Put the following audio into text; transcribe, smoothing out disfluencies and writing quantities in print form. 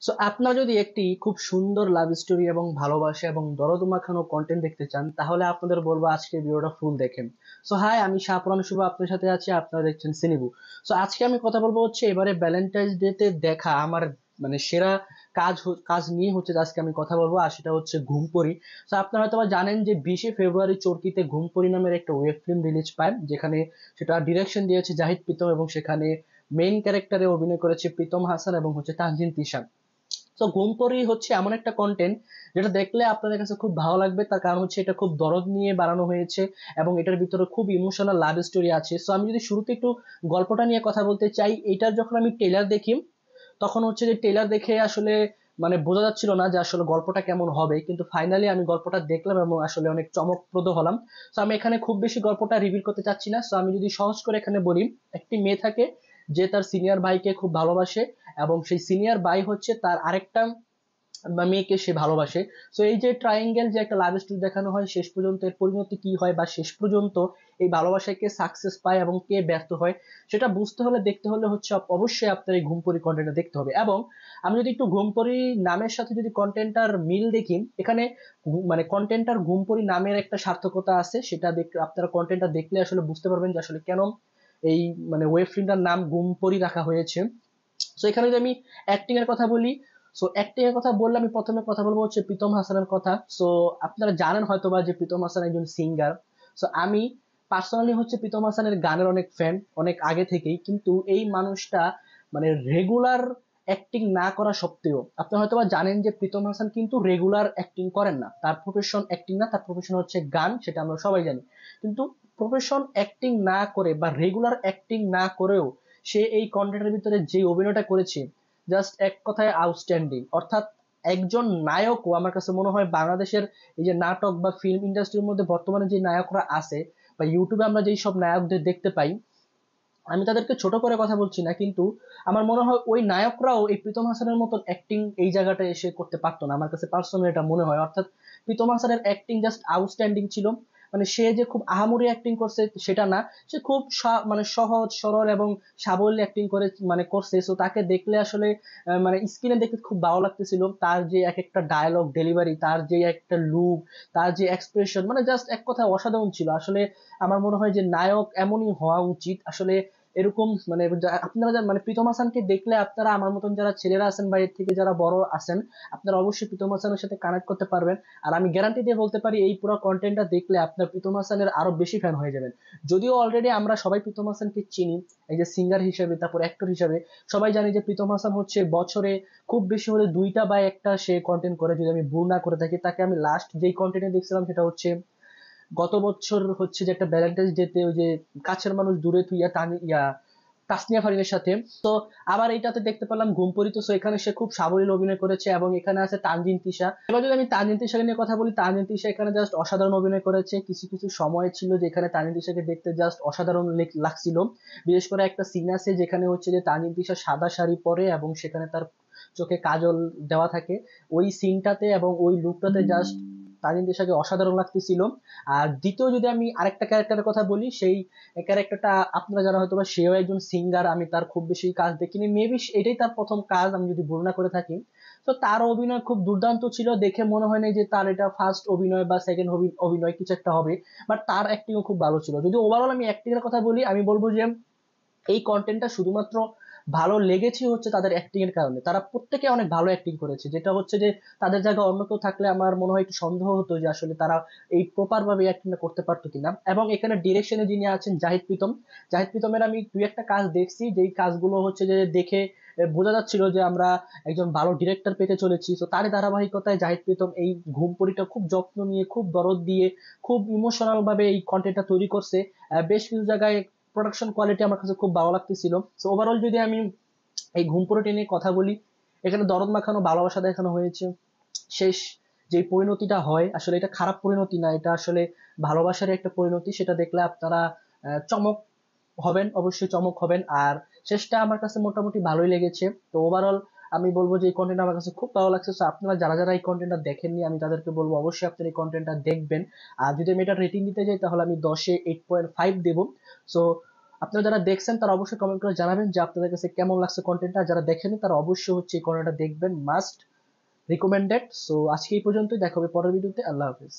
So আপনারা যদি একটি খুব সুন্দর লাভ স্টোরি এবং ভালোবাসা এবং দরদ মাখানো কন্টেন্ট দেখতে চান, তাহলে আপনাদের বলবো আজকে ভিডিওটা ফুল দেখেন। সো হাই, আমি শাহপুরান শুভ আপনার সাথে আছি, আপনারা দেখছেন সিনিবু। সো আজকে আমি কথা বলবো হচ্ছে এবারে ভ্যালেন্টাইন্স ডে তে দেখা আমার সেরা কাজ নিয়ে হচ্ছে আজকে আমি কথা বলবো, আর সেটা হচ্ছে ঘুমপড়ি। সো আপনারা হয়তো জানেন যে 20শে ফেব্রুয়ারি চরকিতে ঘুমপড়ি নামের একটা ওয়েব ফিল্ম রিলিজ পায়, যেখানে সেটা ডিরেকশন দিয়েছে জাহিদ প্রীতম এবং সেখানে মেইন ক্যারেক্টারে অভিনয় করেছে প্রীতম হাসান এবং হচ্ছে তানজিন তিশা। তো ঘুমপড়ি হচ্ছে এমন একটা কন্টেন্ট যেটা দেখলে আপনাদের কাছে খুব ভালো লাগবে, তার কারণ হচ্ছে এটা খুব দরদ নিয়ে বানানো হয়েছে এবং এটার ভিতরে খুব ইমোশনাল লাভ স্টোরি আছে। সো আমি যদি শুরুতে একটু গল্পটা নিয়ে কথা বলতে চাই, এটার যখন আমি ট্রেলার দেখি তখন হচ্ছে যে ট্রেলার দেখে আসলে বোঝা যাচ্ছিল না যে আসলে গল্পটা কেমন হবে, কিন্তু ফাইনালি আমি গল্পটা দেখলাম এবং আসলে অনেক চমকপ্রদ হলাম। তো আমি এখানে খুব বেশি গল্পটা রিভিল করতে চাচ্ছি না। সো আমি যদি সহজ করে এখানে বলি, একটি মেয়ে থাকে যে তার সিনিয়র ভাইকে খুব ভালোবাসে এবং সেই সিনিয়র ভাই হচ্ছে তার আরেকটা মেয়েকে সে ভালোবাসে। সো এই যে ট্রায়াঙ্গেল যে একটা লাভ স্টোরি দেখানো হয়, শেষ পর্যন্ত এর পরিণতি কি হয় বা শেষ পর্যন্ত এই ভালোবাসায় কে সাকসেস পায় এবং কে ব্যর্থ হয়, সেটা বুঝতে হলে দেখতে হলে হচ্ছে অবশ্যই আপনার এই ঘুমপড়ি কন্টেন্টটা দেখতে হবে। এবং আমি যদি একটু ঘুমপড়ি নামের সাথে যদি কন্টেন্টটার মিল দেখি, এখানে কন্টেন্টটার ঘুমপড়ি নামের একটা সার্থকতা আছে, সেটা দেখে আপনারা কন্টেন্টটা দেখলে আসলে বুঝতে পারবেন যে আসলে কেন এই ওয়েব ফিল্মটার নাম ঘুমপড়ি রাখা হয়েছে। সো এখানে যদি আমি অ্যাক্টিং এর কথা বলি, সো অ্যাক্টিং এর কথা বললে আমি প্রথমে কথা বলবো হচ্ছে প্রীতম হাসানের কথা। সো আপনারা জানেন হয়তোবা যে প্রীতম হাসান একজন সিঙ্গার। সো আমি পার্সোনালি হচ্ছে প্রীতম হাসানের গানের অনেক ফ্যান, অনেক আগে থেকেই। কিন্তু এই মানুষটা রেগুলার অ্যাক্টিং না করা সত্ত্বেও, আপনারা হয়তোবা জানেন যে প্রীতম হাসান কিন্তু রেগুলার অ্যাক্টিং করেন না, তার প্রফেশন অ্যাক্টিং না, তার প্রফেশন হচ্ছে গান, সেটা আমরা সবাই জানি। কিন্তু প্রফেশন অ্যাক্টিং না করে বা রেগুলার অ্যাক্টিং না করেও সে এই কন্টেন্টের ভিতরে যে অভিনয়টা করেছে, জাস্ট এক কথায় আউটস্ট্যান্ডিং। অর্থাৎ একজন নায়কও আমার কাছে মনে হয় বাংলাদেশের এই যে নাটক বা ফিল্ম ইন্ডাস্ট্রির মধ্যে বর্তমানে যে নায়করা আছে বা ইউটিউবে আমরা যেই সব নায়কদের দেখতে পাই, আমি তাদেরকে ছোট করে কথা বলছি না, কিন্তু আমার মনে হয় ওই নায়করাও এই প্রীতম হাসানের মতন অ্যাক্টিং এই জায়গাটায় এসে করতে পারতো না, আমার কাছে পার্সোনালি এটা মনে হয়। অর্থাৎ প্রীতম হাসানের অ্যাক্টিং জাস্ট আউটস্ট্যান্ডিং ছিল। সে যে খুব আহামরি অ্যাক্টিং করছে সেটা না, সে খুব সহজ সরল এবং সাবলীল অ্যাক্টিং করে করছে। সো তাকে দেখলে আসলে স্ক্রিনে দেখতে খুব ভালো লাগতেছিল, তার যে এক একটা ডায়লগ ডেলিভারি, তার যে একটা লুক, তার যে এক্সপ্রেশন, জাস্ট এক কথায় অসাধারণ ছিল আসলে। আমার মনে হয় যে নায়ক এমনই হওয়া উচিত আসলে। এরকম আপনারা প্রীতম হাসানকে দেখলে আপনারা আমার মতন যারা ছেলেরা আছেন বা এর থেকে যারা বড় আছেন, আপনারা অবশ্যই প্রীতম হাসানের সাথে কানেক্ট করতে পারবেন। আর আমি গ্যারান্টি দিয়ে বলতে পারি এই পুরো কন্টেন্টটা দেখলে আপনার প্রীতম হাসানের আরো বেশি ফ্যান হয়ে যাবেন। যদিও অলরেডি আমরা সবাই প্রীতম হাসানকে চিনি এই যে সিঙ্গার হিসেবে, তারপর অ্যাক্টর হিসেবে সবাই জানি যে প্রীতম হাসান হচ্ছে বছরে খুব বেশি হলে দুইটা বা একটা সে কন্টেন্ট করে, যদি আমি ভুল না করে থাকি। তাকে আমি লাস্ট যেই কন্টেন্টে দেখছিলাম সেটা হচ্ছে গত বছর হচ্ছে যে একটা ভ্যালেন্টাইন্স ডে তে ওই যে কাছের মানুষ দূরে তুইয়া তাসনিয়া ফারিনের সাথে। তো আবার এইটাতে দেখতে পেলাম ঘুমপড়ি। তো এখানে সে খুব সাবলীল অভিনয় করেছে এবং এখানে আছে তানজিন তিশা। এবার যদি আমি তানজিন তিশাকে নিয়ে কথা বলি, তানজিন তিশা এখানে জাস্ট অসাধারণ অভিনয় করেছে। কিছু কিছু সময় ছিল যেখানে তানজিন তিশাকে দেখতে জাস্ট অসাধারণ লাগছিল। বিশেষ করে একটা সিন আছে যেখানে হচ্ছে যে তানজিন তিশা সাদা শাড়ি পরে এবং সেখানে তার চোখে কাজল দেওয়া থাকে। ওই সিনটাতে এবং ওই লুকটাতে জাস্ট তানজিন তিশাকে অসাধারণ লাগতেছিল। আর দ্বিতীয় যদি আমি আরেকটা ক্যারেক্টারের কথা বলি, সেই ক্যারেক্টারটা আপনারা যারা হয়তো বা, সেও একজন সিঙ্গার, আমি তার খুব বেশি কাজ দেখিনি, মেবি এটাই তার প্রথম কাজ আমি যদি ভুল না করে থাকি। তো তার অভিনয় খুব দুর্দান্ত ছিল, দেখে মনে হয় না যে তার এটা ফার্স্ট অভিনয় বা সেকেন্ড অভিনয় কিছু একটা হবে। বাট তার অ্যাক্টিংও খুব ভালো ছিল। যদি ওভারঅল আমি অ্যাক্টিং এর কথা বলি, আমি বলবো যে এই কন্টেন্টটা শুধুমাত্র ভালো লেগেছে হচ্ছে তাদের অ্যাক্টিং এর কারণে। তারা প্রত্যেকে অনেক ভালো অ্যাক্টিং করেছে, যেটা হচ্ছে যে তাদের জায়গায় অন্য কেউ থাকলে আমার মনে হয় একটু সন্দেহ হতো যে আসলে তারা এই প্রপার ভাবে অ্যাক্টিংটা করতে পারতো কিনা। এবং এখানে ডিরেকশনে যিনি আছেন জাহিদ প্রীতম, জাহিদ প্রীতমের আমি দুই একটা কাজ দেখছি, যেই কাজগুলো হচ্ছে যে দেখে বোঝা যাচ্ছিল যে আমরা একজন ভালো ডিরেক্টর পেতে চলেছি। তো তার ধারাবাহিকতায় জাহিদ প্রীতম এই ঘুমপড়িটা খুব যত্ন নিয়ে, খুব দরদ দিয়ে, খুব ইমোশনাল ভাবে এই কন্টেন্টটা তৈরি করছে। বেশ কিছু জায়গায় প্রোডাকশন কোয়ালিটি আমার কাছে খুব ভালো লাগতেছিল। সো ওভারঅল যদি আমি এই ঘুমপড়িটা নিয়ে কথা বলি, এখানে দরদ মাখানো ভালোবাসা দেখানো হয়েছে। শেষ যে পরিণতিটা হয় আসলে এটা খারাপ পরিণতি না, এটা আসলে ভালোবাসার একটা পরিণতি, সেটা দেখলে আপনারা চমক হবেন, অবশ্যই চমক হবেন। আর শেষটা আমার কাছে মোটামুটি ভালোই লেগেছে। তো ওভারঅল আমি বলবো যে এই কন্টেন্ট আমার কাছে খুব ভালো লাগছে। তো আপনারা যারা যারা এই কন্টেন্টটা দেখেননি, আমি তাদেরকে বলবো অবশ্যই আপনারা এই কন্টেন্টটা দেখবেন। আর যদি আমি এটা রেটিং দিতে যাই তাহলে আমি 10-এ 8.5 দেবো। সো আপনারা যারা দেখছেন তারা অবশ্যই কমেন্ট করে জানাবেন যে আপনাদের কাছে কেমন লাগছে কন্টেন্টটা, যারা দেখেনি তারা অবশ্যই হচ্ছে এই কন্টেন্টটা দেখবেন, মাস্ট রিকমেন্ডেড। সো আজকে এই পর্যন্তই, দেখা হবে পরের ভিডিওতে। আল্লাহ হাফেজ।